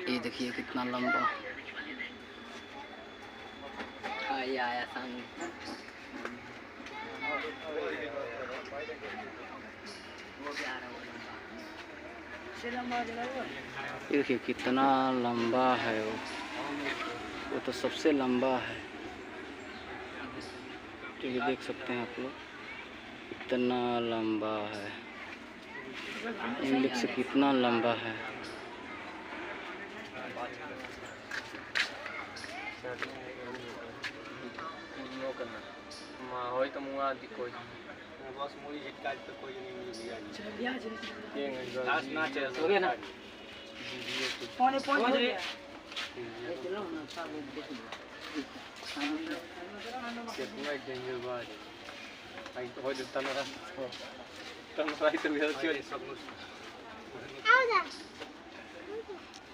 ये देखिए कितना लंबा आया सामने। देखिए कितना लंबा है वो तो सबसे लंबा है। तो ये देख सकते हैं आप लोग कितना लंबा है, इंग्लिश से कितना लंबा है।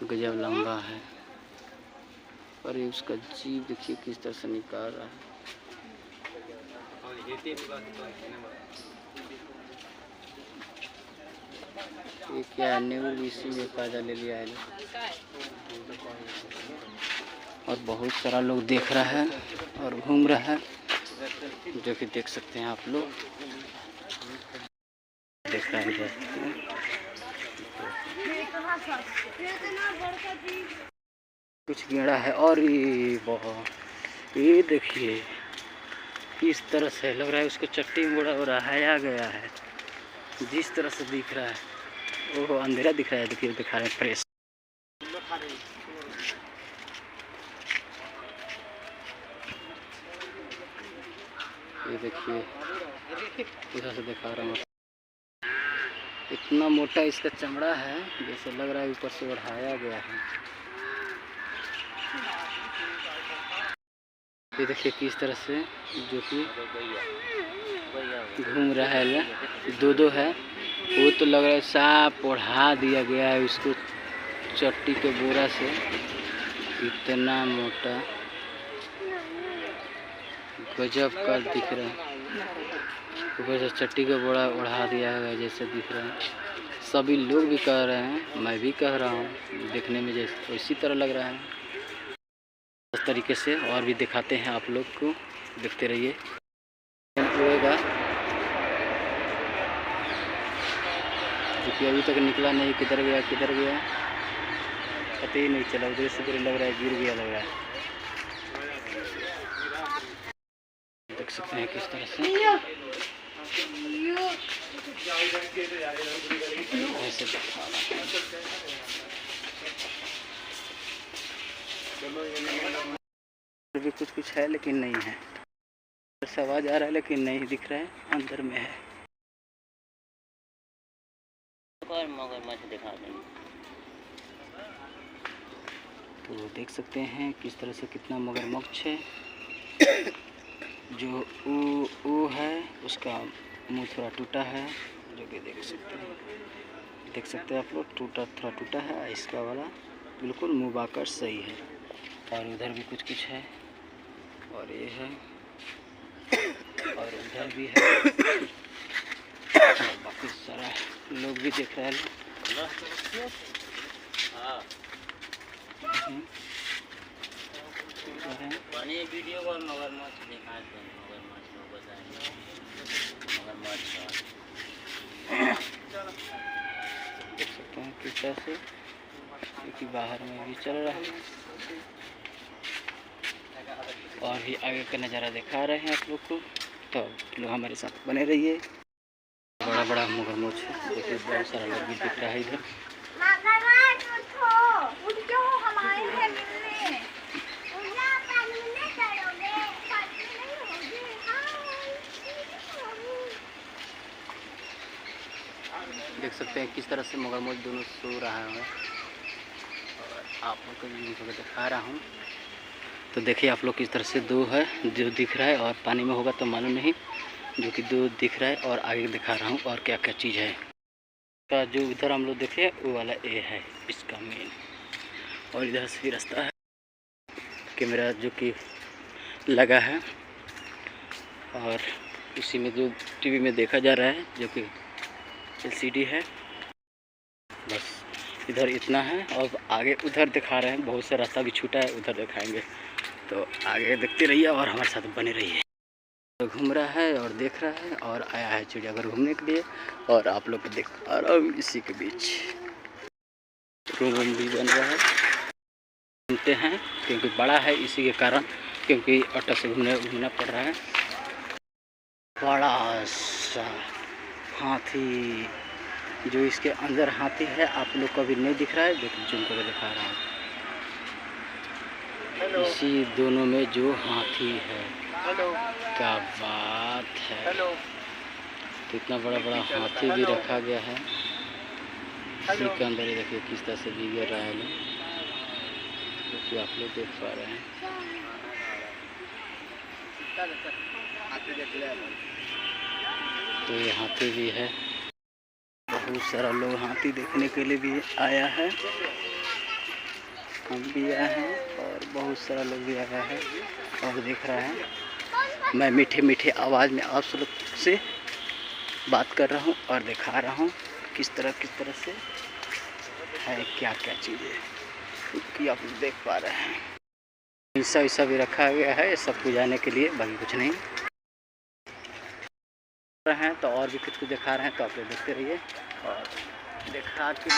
गजब लंबा है और ये उसका जीभ देखिए किस तरह से निकाल रहा है। ये क्या न्यूज़ इसी में फायदा ले लिया है और बहुत सारा लोग देख रहा है और घूम रहा है, जो कि देख सकते हैं आप लोग देख रहा है। कुछ गेड़ा है और ये बहुत ये देखिए इस तरह से लग रहा है उसको चट्टी में उड़ाया गया है। जिस तरह से दिख रहा है वो अंधेरा दिख रहा है। देखिए दिखा रहे हैं फ्रेश। ये देखिए इधर से दिखा रहा हूँ, इतना मोटा इसका चमड़ा है जैसे लग रहा है ऊपर से उड़ाया गया है। ये देखिए किस तरह से जो कि घूम रहा है, दो है वो तो लग रहा है सांप ओढ़ा दिया गया है उसको चट्टी के बोरा से। इतना मोटा गजब का दिख रहा है, ऊपर से चट्टी का बोरा ओढ़ा दिया है जैसे दिख रहा है। सभी लोग भी कह रहे हैं, मैं भी कह रहा हूँ, देखने में जैसे इसी तरह लग रहा है। इस तरीके से और भी दिखाते हैं आप लोग को, देखते रहिए। देखिए अभी तक निकला नहीं, किधर गया पता ही नहीं चला। उधर से उधर लग रहा है गिर गया लग रहा है। देख सकते हैं किस तरह से ऐसे भी कुछ है लेकिन नहीं है। आवाज आ रहा है लेकिन नहीं दिख रहा है, अंदर में है। मगरमच्छ दिखा दें तो देख सकते हैं किस तरह से कितना मगरमच्छ है। जो वो है उसका मुंह थोड़ा टूटा है, जो कि देख सकते हैं आप लोग, थोड़ा टूटा है। इसका वाला बिल्कुल मुंह बाकर सही है। और उधर भी कुछ है और ये है और उधर भी है। बाकी सारा लोग भी देख रहे हैं। वीडियो पर मगरमच्छ दिखा दो, मगरमच्छ लोग बताएंगे मगरमच्छ देख सकते हैं किस तरह से, क्योंकि बाहर में भी चल रहा है और भी आगे का नज़ारा दिखा रहे हैं आप लोग को। तो लोग हमारे साथ बने रहिए। बड़ा मगरमच्छ है, देखिए बहुत सारा लोग भी दिख रहा है इधर। देख सकते हैं किस तरह से मगरमच्छ दोनों सो रहा है और आप लोग को दिखा रहा हूँ। तो देखिए आप लोग किस तरह से दो है जो दिख रहा है और पानी में होगा तो मालूम नहीं, जो कि दो दिख रहा है और आगे दिखा रहा हूँ और क्या क्या चीज़ है का। जो इधर हम लोग देखे वो वाला ए है इसका मेन, और इधर से रास्ता है। कैमरा जो कि लगा है और उसी में जो टीवी में देखा जा रहा है जो कि LCD है। बस इधर इतना है और आगे उधर दिखा रहे हैं, बहुत सा रास्ता भी छूटा है, उधर दिखाएंगे। तो आगे देखते रहिए और हमारे साथ बने रहिए। तो घूम रहा है और देख रहा है और आया है चिड़ियाघर घूमने के लिए, और आप लोग को दिखा रहा हूँ इसी के बीच रूम भी बन रहा है। घूमते हैं क्योंकि बड़ा है, इसी के कारण, क्योंकि ऑटो से घूमना पड़ रहा है। बड़ा सा हाथी, जो इसके अंदर हाथी है आप लोग को अभी नहीं दिख रहा है, देखो जूम करके दिखा रहा हूँ। इसी दोनों में जो हाथी है, क्या बात है। कितना बड़ा बड़ा हाथी भी रखा गया है इसी के अंदर। ही देखिए किस तरह से भी गिर रहा है, क्योंकि आप लोग देख पा रहे हैं। तो ये हाथी भी है, बहुत सारा लोग हाथी देखने के लिए भी आया है, हम भी आए हैं और बहुत सारा लोग भी आया है और देख रहा है। मैं मीठे मीठे आवाज़ में आप सब लोग से बात कर रहा हूँ और दिखा रहा हूँ किस तरह से है, क्या क्या चीज़ें कि आप लोग देख पा रहे हैं। ईसा भी रखा गया है सब कुछ जाने के लिए, बाकी कुछ नहीं हैं। तो और भी कुछ दिखा रहे हैं, तो आप लोग देखते रहिए और दिखा के